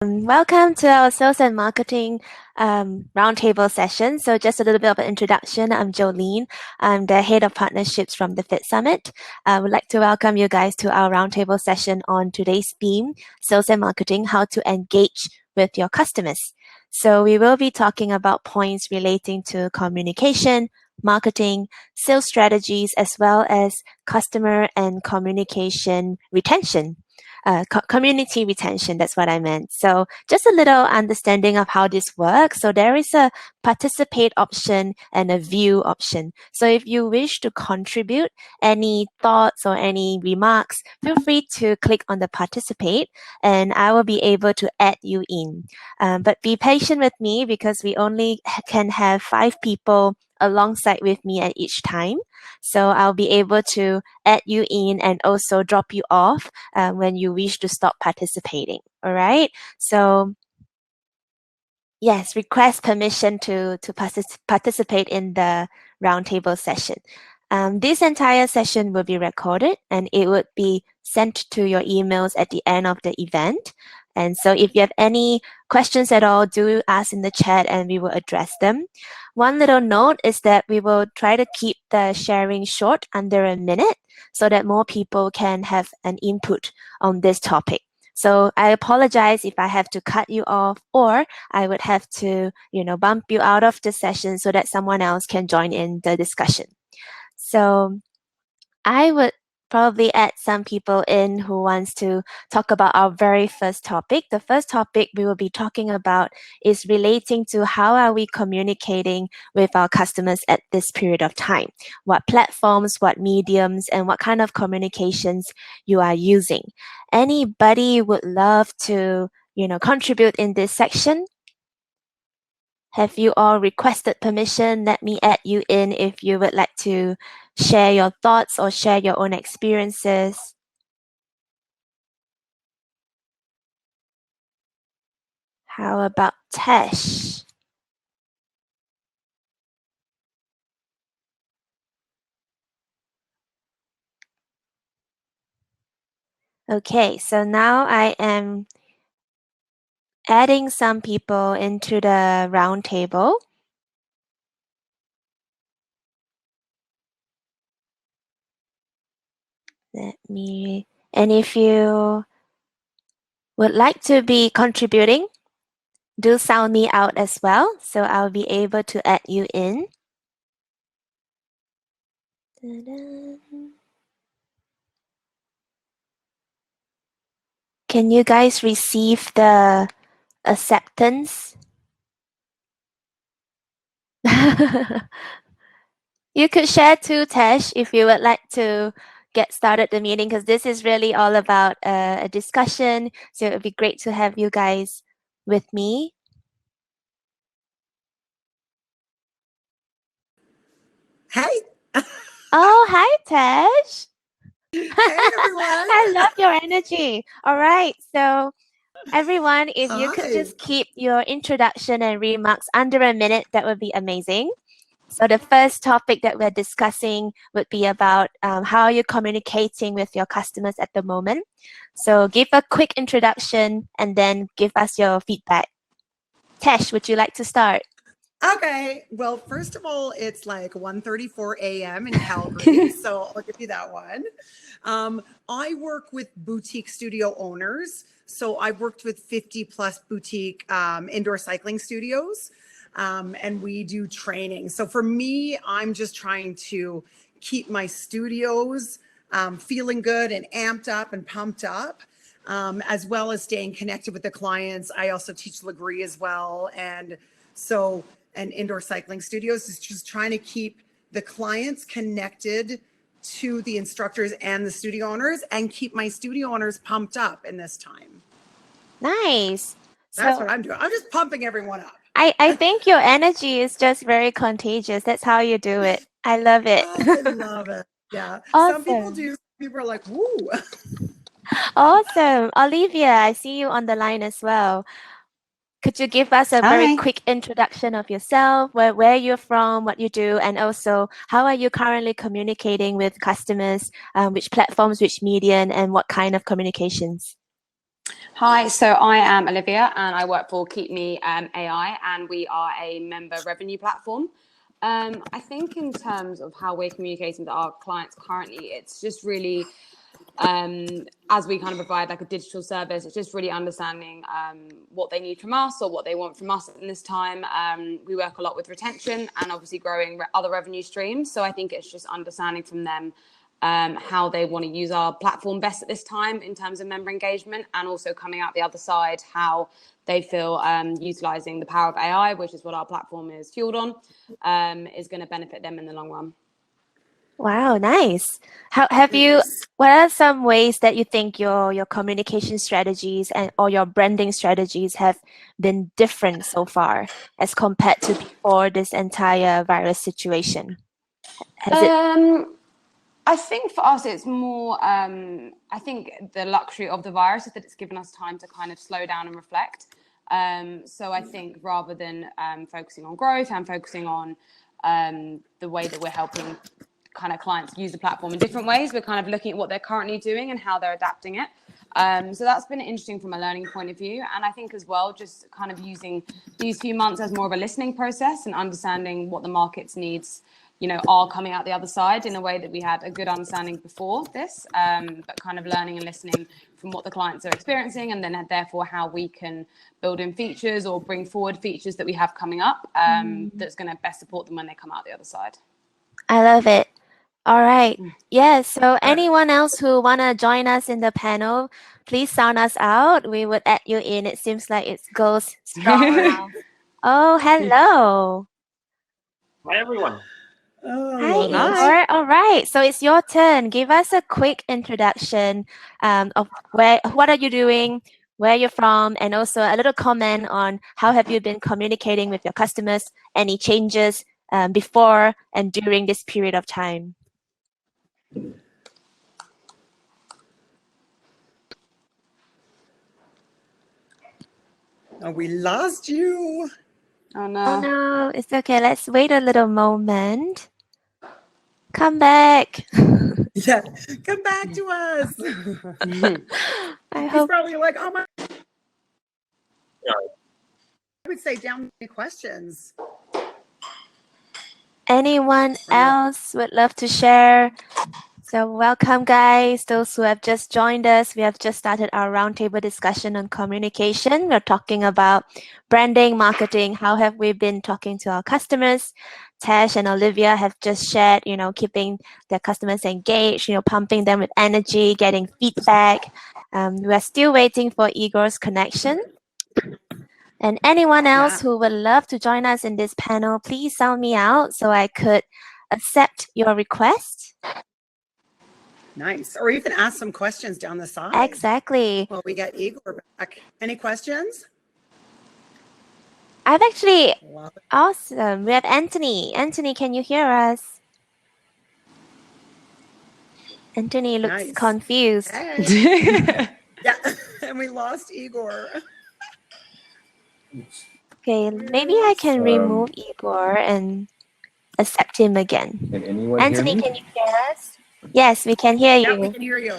Welcome to our sales and marketing roundtable session. So just a little bit of an introduction. I'm Jolene. I'm the head of partnerships from the Fit Summit. I would like to welcome you guys to our roundtable session on today's theme, sales and marketing, how to engage with your customers. So we will be talking about points relating to communication, marketing, sales strategies, as well as customer and communication retention. Community retention, that's what I meant. So just a little understanding of how this works. So there is a participate option and a view option. So if you wish to contribute any thoughts or any remarks, feel free to click on the participate and I will be able to add you in. But be patient with me because we only can have 5 people alongside with me at each time. So I'll be able to add you in and also drop you off when you wish to stop participating. All right. So yes, request permission to participate in the roundtable session. This entire session will be recorded and it would be sent to your emails at the end of the event. And so if you have any questions at all, do ask in the chat and we will address them. One little note is that we will try to keep the sharing short, under a minute, so that more people can have an input on this topic. So I apologize if I have to cut you off or I would have to, bump you out of the session so that someone else can join in the discussion. So I would probably add some people in who wants to talk about our very first topic. The first topic we will be talking about is relating to how are we communicating with our customers at this period of time. What platforms, what mediums, and what kind of communications you are using. Anybody would love to, contribute in this section? Have you all requested permission? Let me add you in if you would like to share your thoughts or share your own experiences. How about Tesh? Okay, so now I am adding some people into the round table. And if you would like to be contributing, do sound me out as well, so I'll be able to add you in. Can you guys receive the acceptance? You could share too, Tesh, if you would like to get started the meeting, because this is really all about a discussion. So it would be great to have you guys with me. Hey. Oh, hi, Tesh. Hey, everyone. I love your energy. All right. So everyone, if you could just keep your introduction and remarks under a minute, that would be amazing. So the first topic that we're discussing would be about how you're communicating with your customers at the moment. So give a quick introduction and then give us your feedback. Tesh, would you like to start? Okay. Well, first of all, it's like 1:34 a.m. in Calgary, so I'll give you that one. I work with boutique studio owners. So I've worked with 50 plus boutique indoor cycling studios. And we do training. So for me, I'm just trying to keep my studios feeling good and amped up and pumped up, as well as staying connected with the clients. I also teach Legree as well. And indoor cycling studios is just trying to keep the clients connected to the instructors and the studio owners and keep my studio owners pumped up in this time. Nice. That's what I'm doing. I'm just pumping everyone up. I think your energy is just very contagious. That's how you do it. I love it. I love it. Yeah. Awesome. Some people do. Some people are like, woo. Awesome. Olivia, I see you on the line as well. Could you give us a very quick introduction of yourself, where you're from, what you do, and also how are you currently communicating with customers, which platforms, which medium, and what kind of communications? Hi, so I am Olivia and I work for Keep Me AI, and we are a member revenue platform. I think in terms of how we're communicating to our clients currently, it's just really, as we kind of provide like a digital service, it's just really understanding what they need from us or what they want from us in this time. We work a lot with retention and obviously growing other revenue streams. So I think it's just understanding from them how they want to use our platform best at this time in terms of member engagement, and also coming out the other side, how they feel utilizing the power of AI, which is what our platform is fueled on, is going to benefit them in the long run. Wow, nice. How have you? What are some ways that you think your communication strategies and or your branding strategies have been different so far as compared to before this entire virus situation? Has it? I think for us, it's more, I think the luxury of the virus is that it's given us time to kind of slow down and reflect. So I think rather than focusing on growth and focusing on the way that we're helping kind of clients use the platform in different ways, we're kind of looking at what they're currently doing and how they're adapting it. So that's been interesting from a learning point of view. And I think as well, just kind of using these few months as more of a listening process and understanding what the market's needs, you know, are coming out the other side in a way that we had a good understanding before this, but kind of learning and listening from what the clients are experiencing, and then therefore how we can build in features or bring forward features that we have coming up that's going to best support them when they come out the other side. I love it. All right. Yeah. So anyone else who wanna join us in the panel, please sound us out. We would add you in. It seems like it goes strong now. Oh, hello. Hi, everyone. Hi, Igor. All right. So it's your turn. Give us a quick introduction of what are you doing, where you're from, and also a little comment on how have you been communicating with your customers, any changes before and during this period of time. Oh, we lost you. Oh no. Oh no, it's okay. Let's wait a little moment. Come back. Yeah, come back to us. He's probably like, oh my. Yeah. I would say down any questions. Anyone else would love to share? So welcome, guys. Those who have just joined us, we have just started our roundtable discussion on communication. We're talking about branding, marketing. How have we been talking to our customers? Tash and Olivia have just shared, you know, keeping their customers engaged, you know, pumping them with energy, getting feedback. We're still waiting for Igor's connection. And anyone else who would love to join us in this panel, please sound me out so I could accept your request. Nice. Or you can ask some questions down the side. Exactly. Well, we got Igor back. Any questions? I've actually, awesome. We have Anthony. Anthony, can you hear us? Anthony looks confused. Hey. Yeah, and we lost Igor. Okay, maybe I can remove Igor and accept him again. Can anyone Anthony, hear me? can you hear us? Yes, we can hear you. Yeah, we can hear you.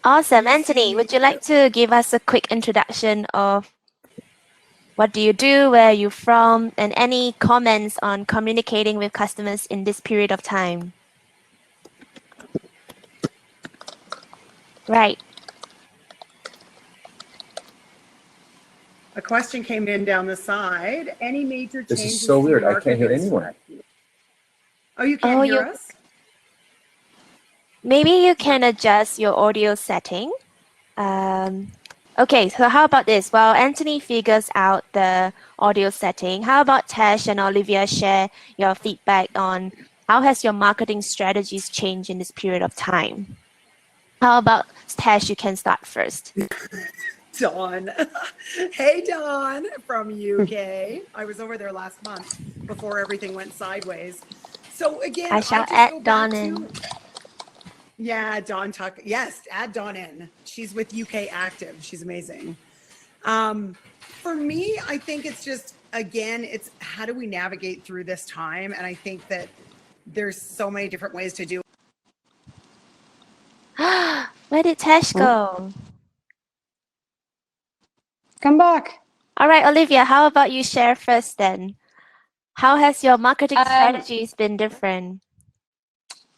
Awesome. Anthony, would you like to give us a quick introduction of what do you do, where are you from, and any comments on communicating with customers in this period of time? Right. A question came in down the side. Any major changes? This is so weird. I can't hear anyone. Oh, you can't hear us? Maybe you can adjust your audio setting. Okay, so how about this? While Anthony figures out the audio setting, how about Tash and Olivia share your feedback on how has your marketing strategies changed in this period of time? How about Tash, you can start first. Dawn. Hey, Dawn from UK. I was over there last month before everything went sideways. So again, I shall add Dawn in. Yeah, Dawn Tuck. Yes, add Dawn in. She's with UK Active. She's amazing. For me, I think it's just, again, it's how do we navigate through this time? And I think that there's so many different ways to do it. Where did Tash go? Come back. All right, Olivia, how about you share first then? How has your marketing strategies been different?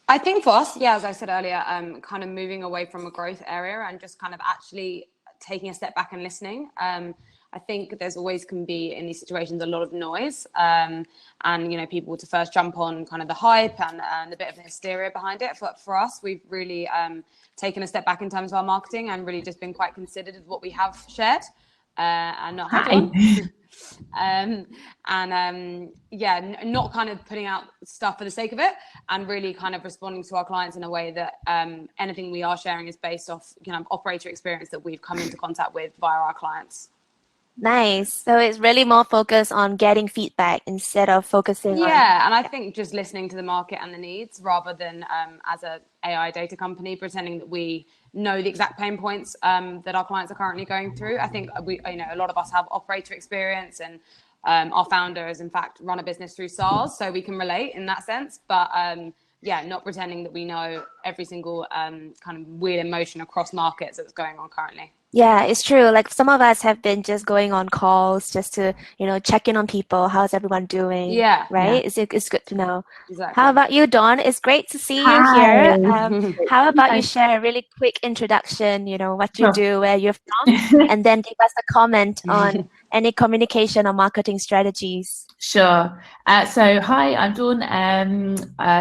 I think for us, yeah, as I said earlier, kind of moving away from a growth area and just kind of actually taking a step back and listening. I think there's always can be in these situations a lot of noise, and people to first jump on kind of the hype and a bit of the hysteria behind it. For us, we've really taken a step back in terms of our marketing and really just been quite considered of what we have shared and not had on. Not kind of putting out stuff for the sake of it, and really kind of responding to our clients in a way that anything we are sharing is based off operator experience that we've come into contact with via our clients. Nice. So it's really more focused on getting feedback instead of focusing on... Yeah, and I think just listening to the market and the needs rather than as a AI data company pretending that we know the exact pain points that our clients are currently going through. I think a lot of us have operator experience, and our founders, in fact, run a business through SaaS, so we can relate in that sense. But not pretending that we know every single kind of wheel in motion across markets that's going on currently. Yeah, it's true. Like some of us have been just going on calls just to, check in on people. How's everyone doing? Yeah. Right? Yeah. It's good to know. Exactly. How about you, Dawn? It's great to see you here. How about you share a really quick introduction, what you do, where you're from, and then give us a comment on any communication or marketing strategies. Sure. So hi, I'm Dawn.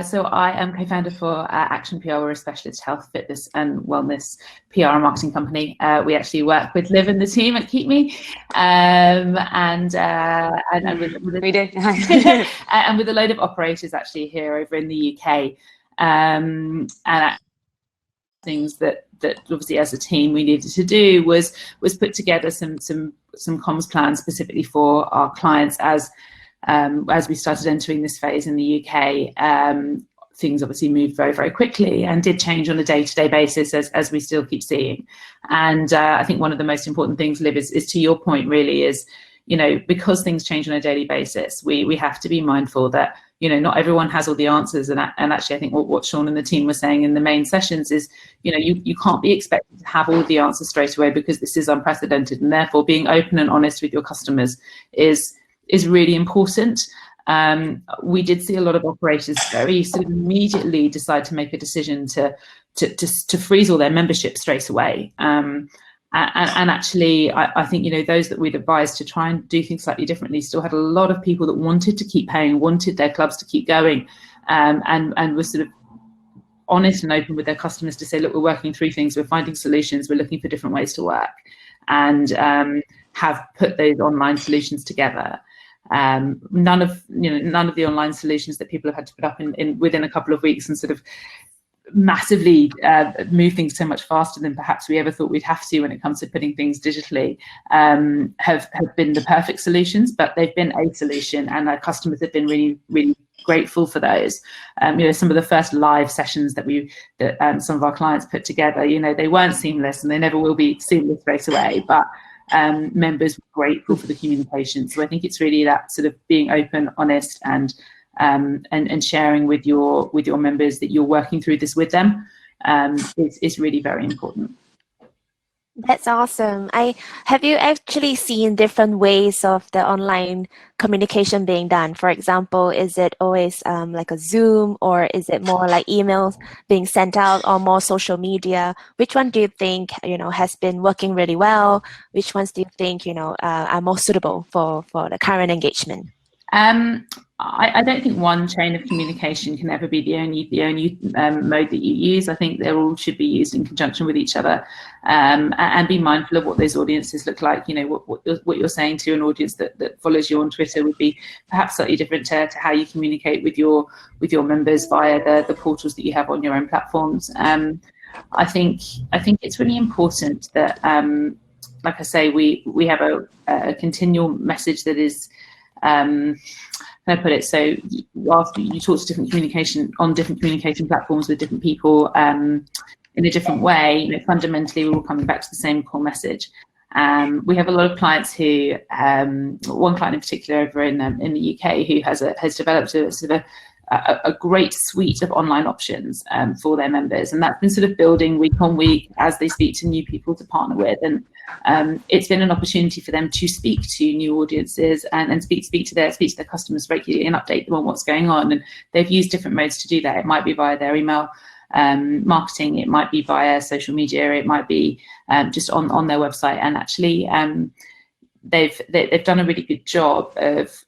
So I am co-founder for Action PR. We're a specialist health, fitness and wellness PR and marketing company. We actually work with Liv and the team at Keep Me, and with we do. and with a load of operators actually here over in the UK. And things that obviously as a team we needed to do was put together some comms plans specifically for our clients as we started entering this phase in the UK. Things obviously moved very, very quickly and did change on a day-to-day basis as we still keep seeing. And I think one of the most important things, Liv, is to your point really is, because things change on a daily basis, we have to be mindful that, not everyone has all the answers. And actually, I think what Sean and the team were saying in the main sessions is, you can't be expected to have all the answers straight away because this is unprecedented. And therefore, being open and honest with your customers is really important. We did see a lot of operators very sort of immediately decide to make a decision to freeze all their membership straight away. And actually, I think, those that we'd advised to try and do things slightly differently still had a lot of people that wanted to keep paying, wanted their clubs to keep going, and were sort of honest and open with their customers to say, look, we're working through things, we're finding solutions, we're looking for different ways to work, and have put those online solutions together. None of the online solutions that people have had to put up in within a couple of weeks and sort of massively move things so much faster than perhaps we ever thought we'd have to when it comes to putting things digitally, have been the perfect solutions, but they've been a solution, and our customers have been really, really grateful for those. Some of the first live sessions that some of our clients put together, they weren't seamless and they never will be seamless straight away, but members were grateful for the communication. So I think it's really that sort of being open, honest, and sharing with your members that you're working through this with them is really very important. That's awesome. Have you actually seen different ways of the online communication being done? For example, is it always like a Zoom, or is it more like emails being sent out, or more social media? Which one do you think has been working really well? Which ones do you think are more suitable for the current engagement? I don't think one chain of communication can ever be the only mode that you use. I think they all should be used in conjunction with each other, and be mindful of what those audiences look like. What you're saying to an audience that follows you on Twitter would be perhaps slightly different to how you communicate with your members via the portals that you have on your own platforms. I think it's really important that, like I say, we have a continual message that is. Can I put it so? After you talk to different communication platforms with different people in a different way, fundamentally we're all coming back to the same core message. We have a lot of clients who, one client in particular over in the UK, who has developed a sort of a great suite of online options for their members, and that's been sort of building week on week as they speak to new people to partner with. And it's been an opportunity for them to speak to new audiences and speak to their customers regularly and update them on what's going on. And they've used different modes to do that. It might be via their email marketing, it might be via social media, it might be just on their website. And actually they've done a really good job of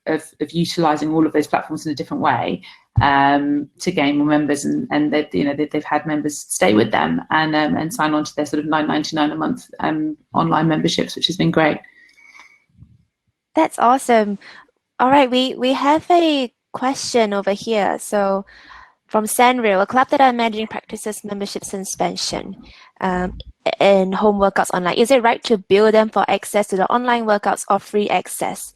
utilizing all of those platforms in a different way to gain more members, and they've had members stay with them and sign on to their sort of $9.99 a month online memberships, which has been great. That's awesome. All right, we have a question over here. So from Sanrio, a club that I'm managing practices membership suspension and home workouts online. Is it right to bill them for access to the online workouts or free access?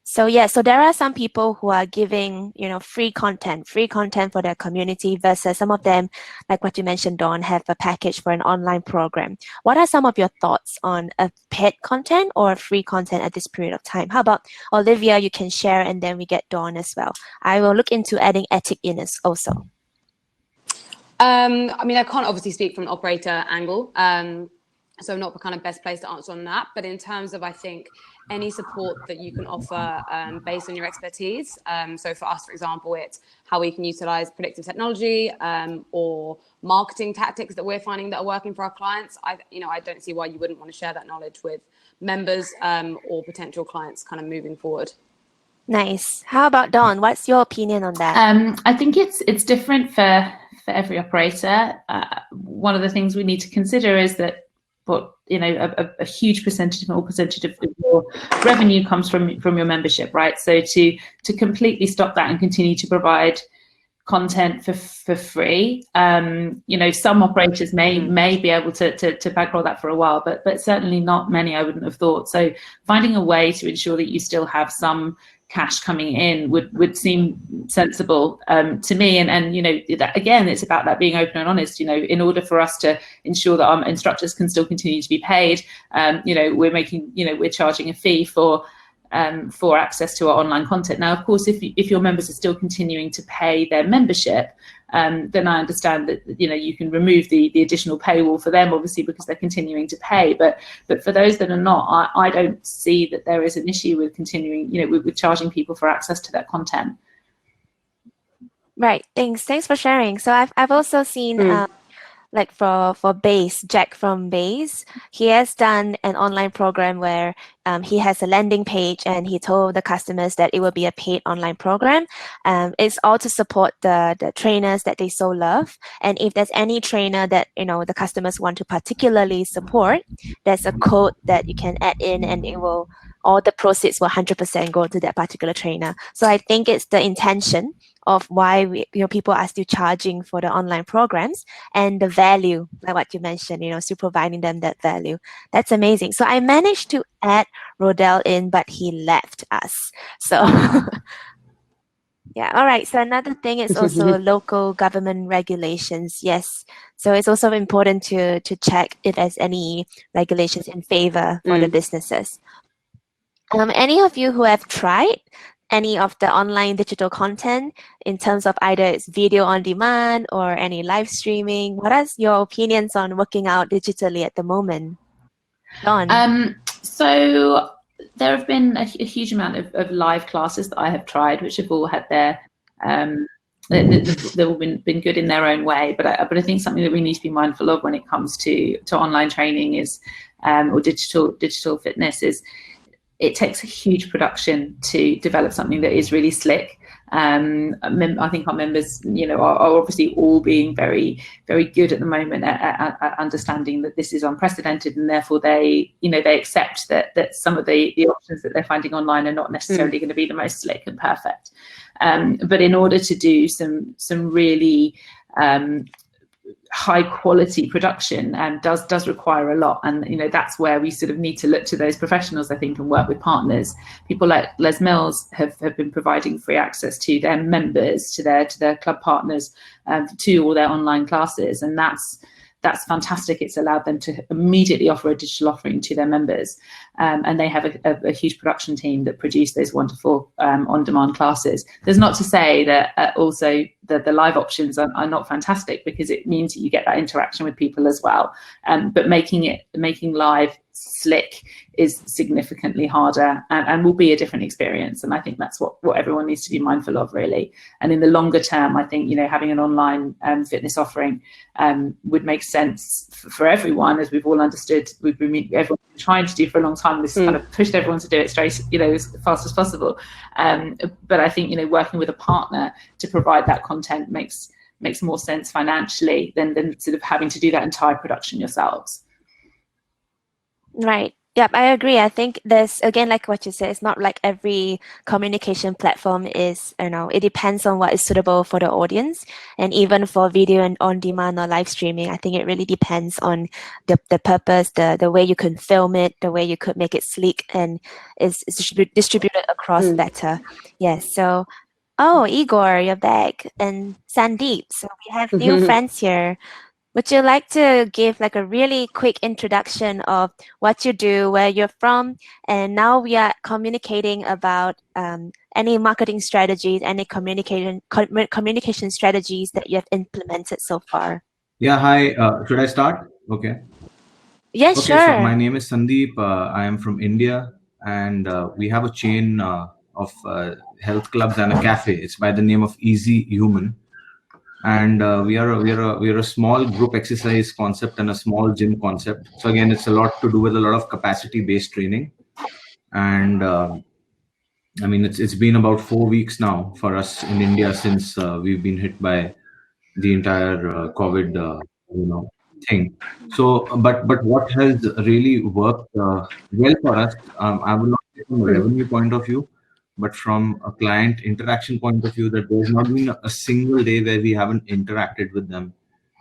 So yeah, so there are some people who are giving, free content for their community versus some of them, like what you mentioned, Dawn, have a package for an online program. What are some of your thoughts on a paid content or free content at this period of time? How about Olivia, you can share, and then we get Dawn as well. I will look into adding ethic in as also. I mean, I can't obviously speak from an operator angle, so I'm not the kind of best place to answer on that. But in terms of, I think, any support that you can offer based on your expertise. So for us, for example, it's how we can utilize predictive technology or marketing tactics that we're finding that are working for our clients. I don't see why you wouldn't want to share that knowledge with members or potential clients kind of moving forward. Nice. How about Dawn? What's your opinion on that? I think it's different for every operator. One of the things we need to consider is that a huge percentage of your revenue comes from your membership, right? So to completely stop that and continue to provide content for free, some operators may be able to bankroll that for a while, but certainly not many, I wouldn't have thought. So finding a way to ensure that you still have some cash coming in would seem sensible to me, and that, again, it's about that being open and honest. In order for us to ensure that our instructors can still continue to be paid, we're charging a fee for access to our online content. Now, of course, if your members are still continuing to pay their membership, then I understand that you can remove the additional paywall for them, obviously, because they're continuing to pay. But for those that are not, I don't see that there is an issue with continuing, with charging people for access to that content. Right. Thanks for sharing. So I've also seen like for Base, Jack from Base, he has done an online program where he has a landing page and he told the customers that it will be a paid online program. It's all to support the trainers that they so love. And if there's any trainer that, the customers want to particularly support, there's a code that you can add in and all the proceeds will 100% go to that particular trainer. So I think it's the intention of why people are still charging for the online programs and the value, like what you mentioned, still providing them that value. That's amazing. So I managed to add Rodell in, but he left us. So yeah, all right. So another thing is also local government regulations. Yes. So it's also important to check if there's any regulations in favor for the businesses. Any of you who have tried any of the online digital content in terms of either it's video on demand or any live streaming? What are your opinions on working out digitally at the moment? Dawn? So there have been a huge amount of live classes that I have tried, which have all had their they've all been good in their own way. But I think something that we need to be mindful of when it comes to online training is or digital fitness is it takes a huge production to develop something that is really slick. I think our members, are obviously all being very, very good at the moment at understanding that this is unprecedented, and therefore they accept that some of the options that they're finding online are not necessarily going to be the most slick and perfect. But in order to do some really high quality production does require a lot, and that's where we sort of need to look to those professionals, I think, and work with partners. People like Les Mills have been providing free access to their members, to their club partners, to all their online classes, and that's that's fantastic. It's allowed them to immediately offer a digital offering to their members. And they have a huge production team that produce those wonderful on-demand classes. There's not to say that also the live options are not fantastic, because it means that you get that interaction with people as well. But making live slick is significantly harder and will be a different experience. And I think that's what everyone needs to be mindful of, really. And in the longer term, I think, having an online fitness offering would make sense for everyone, as we've all understood. Everyone's been trying to do for a long time. This kind of pushed everyone to do it straight, as fast as possible. But I think, working with a partner to provide that content makes more sense financially than sort of having to do that entire production yourselves. Right. Yep, I agree. I think there's, again, like what you said, it's not like every communication platform is, it depends on what is suitable for the audience. And even for video and on-demand or live streaming, I think it really depends on the purpose, the way you can film it, the way you could make it sleek and is distributed across better. Yes. So, Igor, you're back. And Sandeep. So we have new friends here. Would you like to give like a really quick introduction of what you do, where you're from? And now we are communicating about any marketing strategies, any communication strategies that you have implemented so far. Yeah, hi. Should I start? Okay. Yes, okay, sure. So my name is Sandeep. I am from India, and we have a chain of health clubs and a cafe. It's by the name of Easy Human. And we are a small group exercise concept and a small gym concept. So again, it's a lot to do with a lot of capacity-based training. And I mean, it's been about 4 weeks now for us in India since we've been hit by the entire COVID thing. So, but what has really worked well for us, I will not say from a revenue point of view, but from a client interaction point of view, that there's not been a single day where we haven't interacted with them.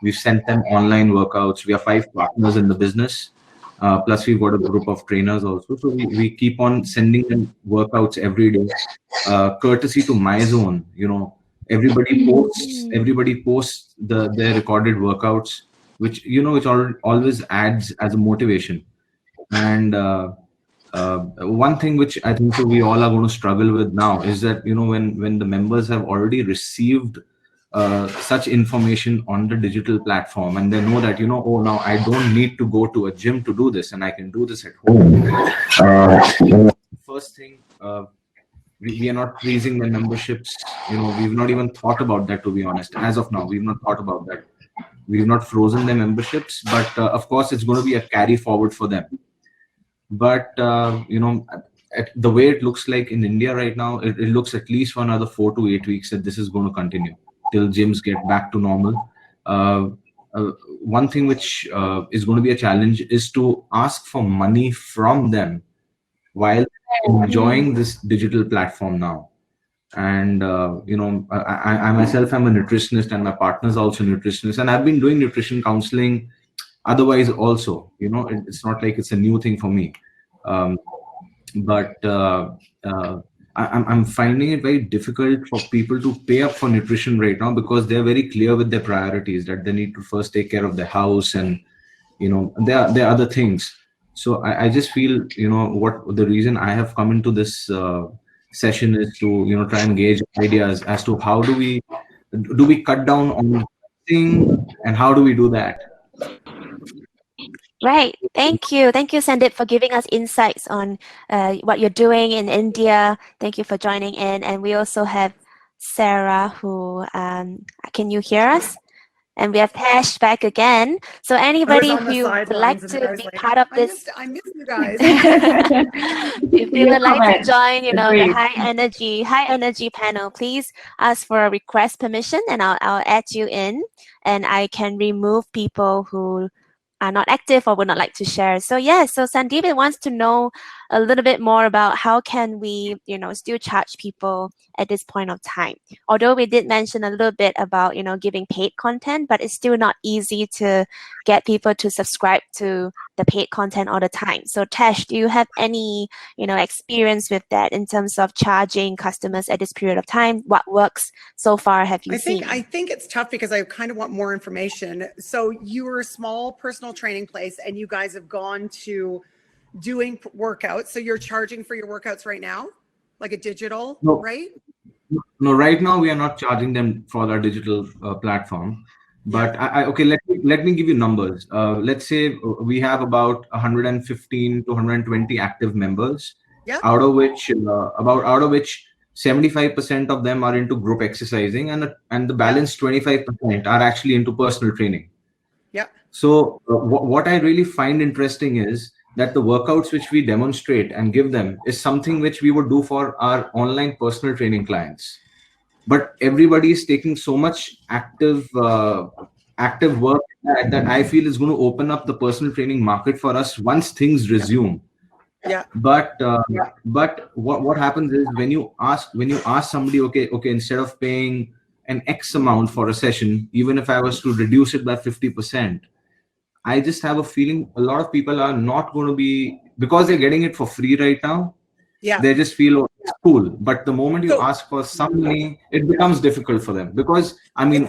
We've sent them online workouts. We have 5 partners in the business. Plus we've got a group of trainers also. So we keep on sending them workouts every day, courtesy to MyZone. Everybody posts their recorded workouts, which always adds as a motivation. And one thing which I think we all are going to struggle with now is that when the members have already received such information on the digital platform, and they know that now I don't need to go to a gym to do this, and I can do this at home. First thing, we are not freezing the memberships. We've not even thought about that, to be honest. As of now, we've not thought about that. We've not frozen their memberships, but of course it's going to be a carry forward for them. But the way it looks like in India right now, it looks at least for another 4 to 8 weeks that this is going to continue till gyms get back to normal. One thing which is going to be a challenge is to ask for money from them while enjoying this digital platform now. And I myself am a nutritionist, and my partners are also nutritionists, and I've been doing nutrition counseling otherwise also. It's not like it's a new thing for me, but I'm finding it very difficult for people to pay up for nutrition right now, because they're very clear with their priorities, that they need to first take care of their house, and there are other things. So I just feel what the reason I have come into this session is to try and gauge ideas as to how do we cut down on thing, and how do we do that. Right. Thank you, Sandeep, for giving us insights on what you're doing in India. Thank you for joining in. And we also have Sarah, who can you hear us? And we have Hash back again. So anybody who would like to be part of this, I missed you guys. if you would like to join, the high energy panel, please ask for a request permission, and I'll add you in, and I can remove people who are not active or would not like to share. So so Sandeep wants to know a little bit more about how can we, still charge people at this point of time. Although we did mention a little bit about, giving paid content, but it's still not easy to get people to subscribe to the paid content all the time. So Tash, do you have any, experience with that in terms of charging customers at this period of time? What works so far have you seen? I think it's tough because I kind of want more information. So you were a small personal training place and you guys have gone to doing workouts. So you're charging for your workouts right now, like a digital, No. right? No, right now we are not charging them for our digital platform. But okay, let me give you numbers. Let's say we have about 115 to 120 active members, out of which 75% of them are into group exercising, and the balance 25% are actually into personal training. Yeah. So what I really find interesting is that the workouts which we demonstrate and give them is something which we would do for our online personal training clients. But everybody is taking so much active work that I feel is going to open up the personal training market for us once things resume. Yeah. But what happens is when you ask somebody, okay, instead of paying an X amount for a session, even if I was to reduce it by 50%, I just have a feeling a lot of people are not going to be, because they're getting it for free right now. Yeah. They just feel, oh, it's cool. But the moment you ask for some money, it becomes difficult for them. Because I mean,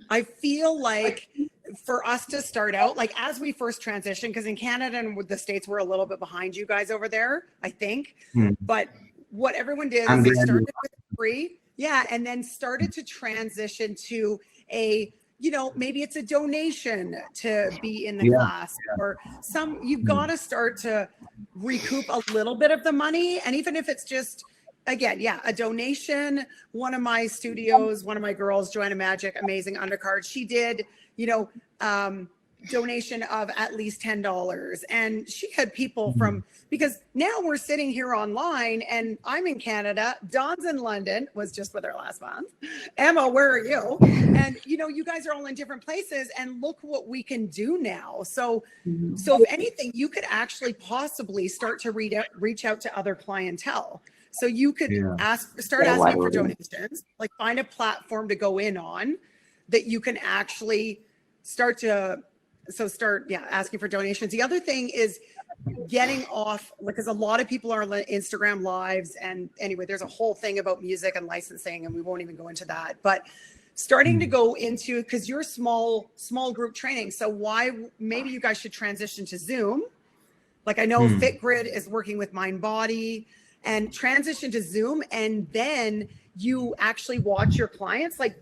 I feel like for us to start out, like as we first transitioned, because in Canada and with the States, we're a little bit behind you guys over there, I think. But what everyone did is they started with free, and then started to transition to a, maybe it's a donation to be in the class, or you've got to start to recoup a little bit of the money. And even if it's just, again, a donation. One of my studios, one of my girls, Joanna Magic, amazing undercard, she did, donation of at least $10. And she had people from, because now we're sitting here online and I'm in Canada, Dawn's in London, was just with her last month. Emma, where are you? And you guys are all in different places, and look what we can do now. So if anything, you could actually possibly start to reach out to other clientele. So you could start asking for donations, like find a platform to go in on that you can actually start asking for donations. The other thing is getting off, because a lot of people are on Instagram lives, and anyway, there's a whole thing about music and licensing, and we won't even go into that, but starting to go into, because you're small group training, so maybe you guys should transition to Zoom. Like I know FitGrid is working with MindBody, and transition to Zoom, and then you actually watch your clients. Like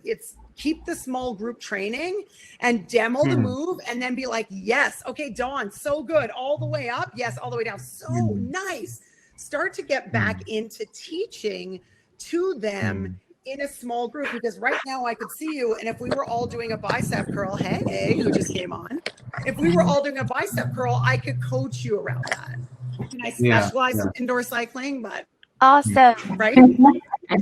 keep the small group training and demo the move, and then be like, yes, okay, Dawn, so good, all the way up, yes, all the way down, so nice. Start to get back into teaching to them in a small group, because right now I could see you, and if we were all doing a bicep curl, hey, who just came on, if we were all doing a bicep curl, I could coach you around that. And I specialize in indoor cycling, but awesome, right?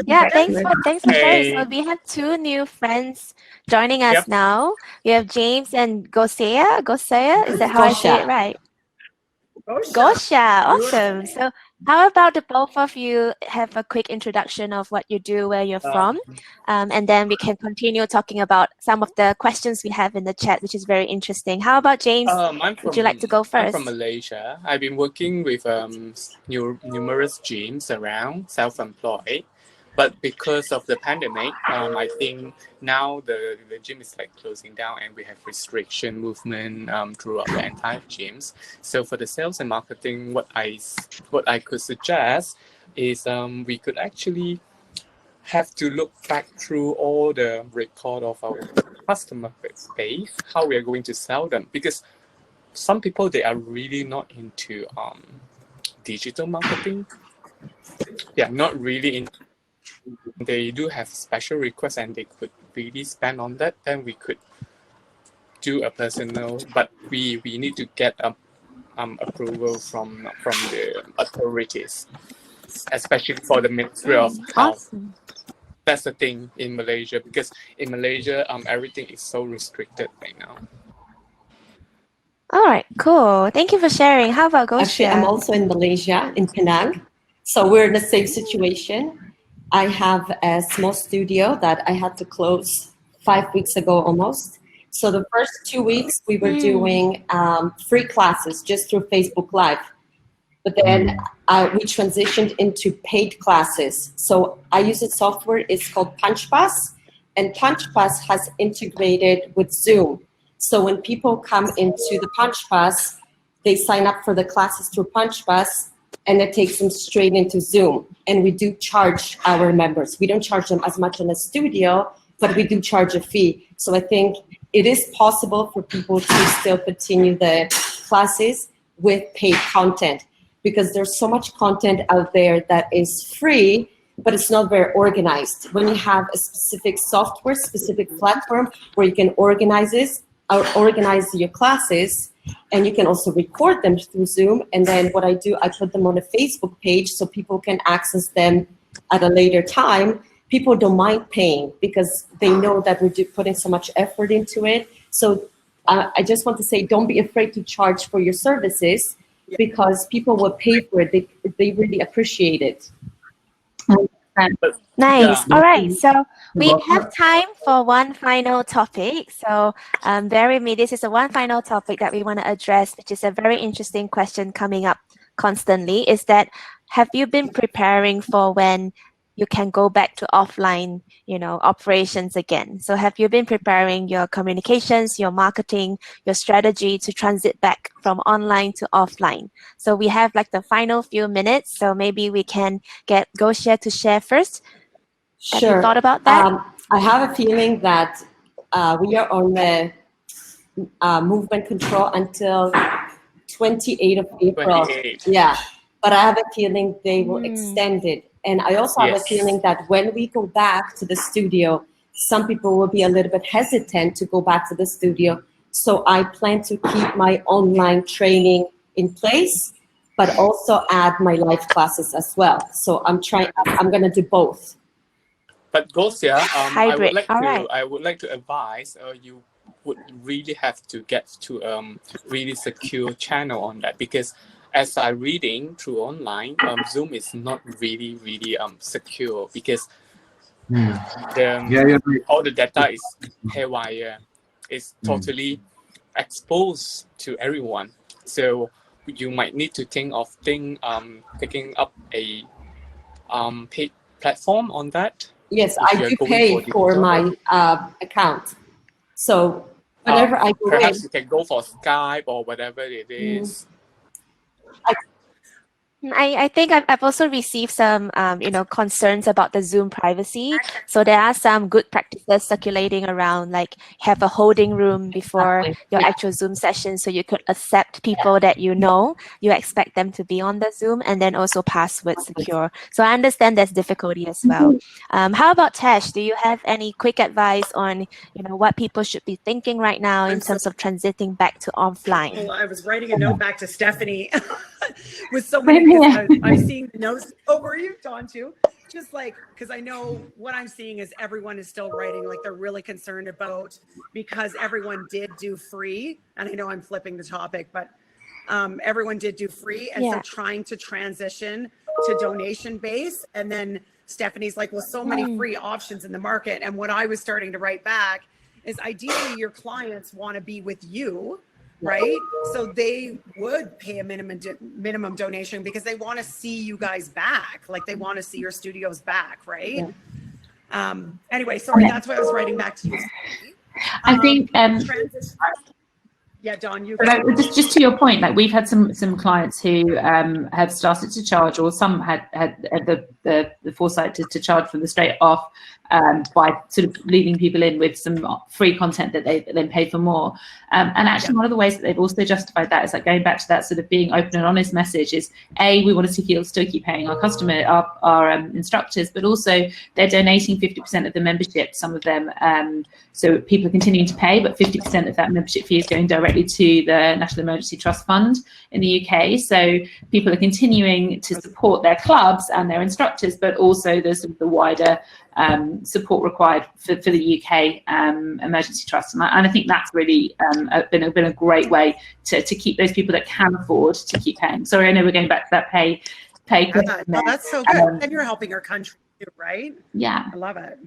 Yeah, thanks for sharing. So we have two new friends joining us now. We have James and Gosea. Is that how I say it right? Gosha, awesome. So how about the both of you have a quick introduction of what you do, where you're from, and then we can continue talking about some of the questions we have in the chat, which is very interesting. How about James? Would you like to go first? I'm from Malaysia. I've been working with numerous gyms around, self-employed. But because of the pandemic, I think now the gym is like closing down, and we have restriction movement throughout the entire gyms. So for the sales and marketing, what I could suggest is we could actually have to look back through all the record of our customer base, how we are going to sell them, because some people, they are really not into digital marketing. Not really in. They do have special requests, and they could really spend on that. Then we could do a personal, but we need to get approval from the authorities, especially for the Ministry of Health. Awesome. That's the thing in Malaysia, because in Malaysia everything is so restricted right now. All right, cool. Thank you for sharing. How about Gosha? Actually, I'm also in Malaysia, in Penang. So we're in the same situation. I have a small studio that I had to close 5 weeks ago almost. So the first 2 weeks we were doing free classes just through Facebook Live. But then we transitioned into paid classes. So I use a software, it's called PunchPass, and PunchPass has integrated with Zoom. So when people come into the PunchPass, they sign up for the classes through PunchPass, and it takes them straight into Zoom. And we do charge our members. We don't charge them as much in a studio, but we do charge a fee. So I think it is possible for people to still continue the classes with paid content, because there's so much content out there that is free, but it's not very organized. When you have a specific software, specific platform where you can organize your classes, and you can also record them through Zoom. And then what I do, I put them on a Facebook page so people can access them at a later time. People don't mind paying because they know that we're putting so much effort into it. So I just want to say, don't be afraid to charge for your services, because people will pay for it. They really appreciate it. Nice. All right. So we have time for one final topic. So bear with me. This is one final topic that we want to address, which is a very interesting question coming up constantly, is that have you been preparing for when you can go back to offline, operations again? So have you been preparing your communications, your marketing, your strategy to transit back from online to offline? So we have like the final few minutes. So maybe we can get Gosia to share first. Have you thought about that? I have a feeling that we are on the movement control until 28th of April. 28. Yeah, but I have a feeling they will extend it. And I also have a feeling that when we go back to the studio, some people will be a little bit hesitant to go back to the studio. So I plan to keep my online training in place, but also add my live classes as well. So I'm going to do both. But Gosia, Hybrid. I would like to advise you would really have to get to really secure channel on that, because as I'm reading through online, Zoom is not really secure, because all the data is haywire. It's totally exposed to everyone. So you might need to think of picking up a paid platform on that. Yes, I do pay for my account. So whenever I go perhaps you can go for Skype or whatever it is. I think I've also received some, concerns about the Zoom privacy. So there are some good practices circulating around, like have a holding room before your actual Zoom session, so you could accept people that you expect them to be on the Zoom, and then also password secure. So I understand there's difficulty as well. How about Tash? Do you have any quick advice on, what people should be thinking right now in terms of transiting back to offline? Well, I was writing a note back to Stephanie with so many. I'm seeing the notes. Oh, were you, Dawn, too? Just because I know what I'm seeing is everyone is still writing, like they're really concerned about, because everyone did do free. And I know I'm flipping the topic, but everyone did do free. And so trying to transition to donation base. And then Stephanie's like, well, so many free options in the market. And what I was starting to write back is ideally your clients want to be with you, right? So they would pay a minimum donation because they want to see you guys back. Like they want to see your studios back, right? Anyway, sorry, that's what I was writing back to you. I think yeah, Dawn, you just to your point, like we've had some clients who have started to charge, or some had the foresight to charge from the straight off, by sort of leading people in with some free content that they then pay for more. And actually one of the ways that they've also justified that is like going back to that sort of being open and honest message is, we want to still keep paying our instructors, but also they're donating 50% of the membership, some of them. So people are continuing to pay, but 50% of that membership fee is going directly to the National Emergency Trust Fund in the UK. So people are continuing to support their clubs and their instructors, but also there's the wider support required for the UK Emergency Trust, and I think that's really been a great way to keep those people that can afford to keep paying. Sorry, I know we're going back to that pay. No, that's so good, and you're helping our country too, right? Yeah, I love it.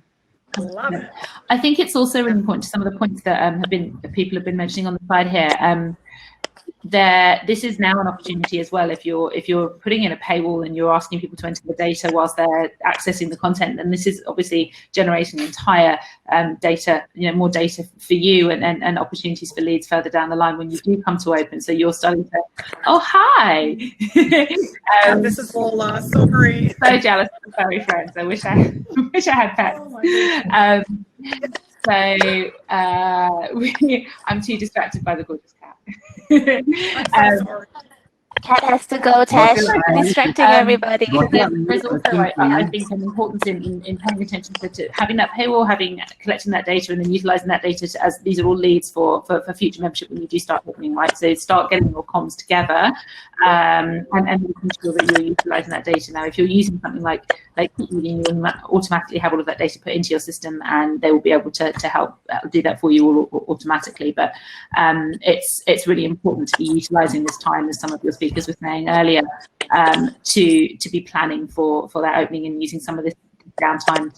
Love it. I think it's also really important to some of the points that people have been mentioning on the side here. This is now an opportunity as well. If you're putting in a paywall and you're asking people to enter the data whilst they're accessing the content, then this is obviously generating entire data, more data for you and opportunities for leads further down the line when you do come to open. So you're starting to, oh hi, This is Lola. So great. so jealous of furry friends. I wish I had pets. Oh my goodness. I'm too distracted by the gorgeous cat. I'm so sorry. Cat has to go, Tash. Distracting everybody. There's also, I think, an importance in paying attention to having that paywall, collecting that data, and then utilizing that data as these are all leads for future membership when you do start opening, right? So start getting your comms together, and making sure that you're utilizing that data. Now, if you're using something like Keep-Reading, you'll automatically have all of that data put into your system, and they will be able to help do that for you all automatically. But it's really important to be utilizing this time, as some of your speakers were saying earlier, to be planning for that opening and using some of this downtime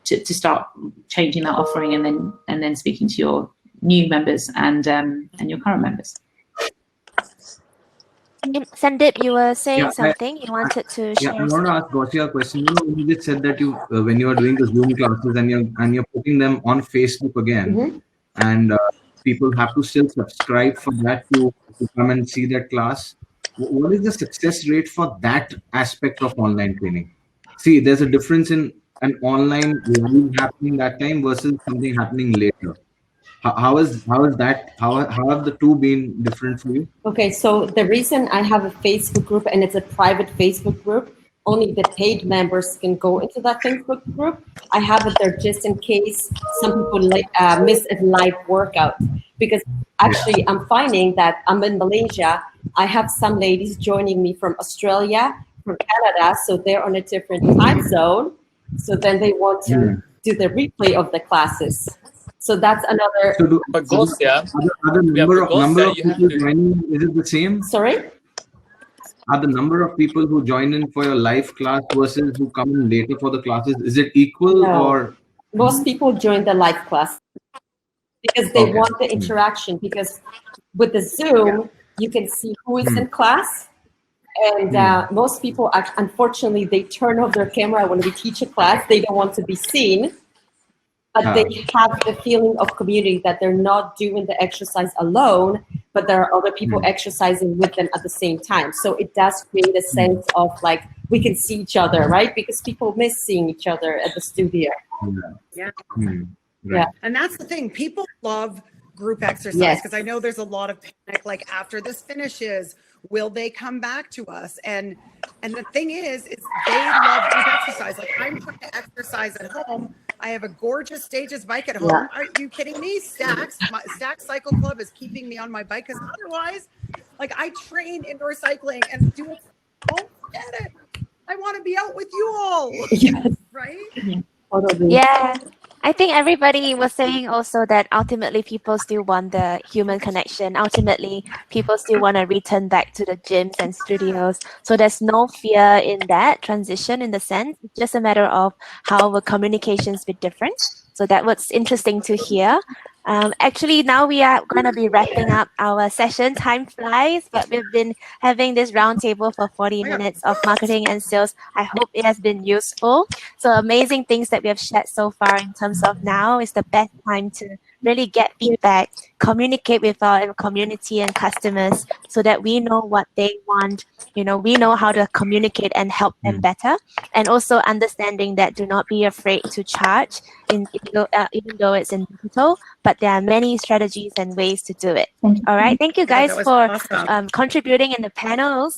to start changing that offering, and then speaking to your new members and your current members. Sandeep, you were saying something. You wanted to share. I want to ask Gautia a question. You just said that you when you are doing the Zoom classes and you're putting them on Facebook again, and people have to still subscribe for that to come and see that class. What is the success rate for that aspect of online training? See, there's a difference in an online live happening that time versus something happening later. How have the two been different for you? Okay, so the reason I have a Facebook group, and it's a private Facebook group, only the paid members can go into that Facebook group. I have it there just in case some people miss a live workout. Because actually, I'm finding that I'm in Malaysia. I have some ladies joining me from Australia, from Canada, so they're on a different time zone. So then they want to do the replay of the classes. So that's another. But Gautia, are the number of people joining, is it the same? Sorry? Are the number of people who join in for your live class versus who come in later for the classes, is it equal? No. Or? Most people join the live class because they want the interaction. Because with the Zoom, you can see who is in class. And most people, unfortunately, they turn off their camera when we teach a class. They don't want to be seen. But they have the feeling of community, that they're not doing the exercise alone, but there are other people exercising with them at the same time. So it does create a sense of like, we can see each other, right? Because people miss seeing each other at the studio. Yeah. Yeah. And that's the thing. People love group exercise because I know there's a lot of panic, like after this finishes, will they come back to us? And the thing is they love group exercise. Like I'm trying to exercise at home. I have a gorgeous Stages bike at home. Yeah. Are you kidding me? Stacks Cycle Club is keeping me on my bike because otherwise, like I train indoor cycling and do it. Don't get it. I want to be out with you all. Yes. Right? Yeah. I think everybody was saying also that ultimately people still want the human connection. Ultimately, people still want to return back to the gyms and studios. So there's no fear in that transition in the sense. It's just a matter of how will communications be different. So that was interesting to hear. Actually, now we are going to be wrapping up our session. Time flies, but we've been having this roundtable for 40 minutes of marketing and sales. I hope it has been useful. So amazing things that we have shared so far in terms of now is the best time to really get feedback, communicate with our community and customers so that we know what they want. We know how to communicate and help them better. And also understanding that do not be afraid to charge, even though it's in digital, but there are many strategies and ways to do it. All right. Thank you guys for awesome. contributing in the panels.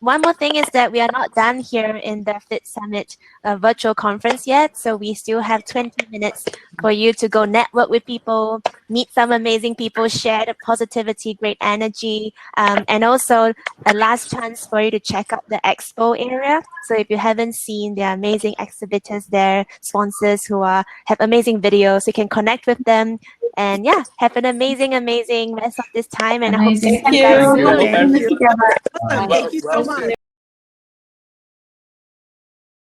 One more thing is that we are not done here in the Fit Summit virtual conference yet. So we still have 20 minutes for you to go network with people, meet some amazing people, share the positivity, great energy, and also a last chance for you to check out the expo area. So if you haven't seen, there are amazing exhibitors there, sponsors who have amazing videos. You can connect with them. And yeah, have an amazing rest of this time. And I hope to see you guys soon. Thank you so much.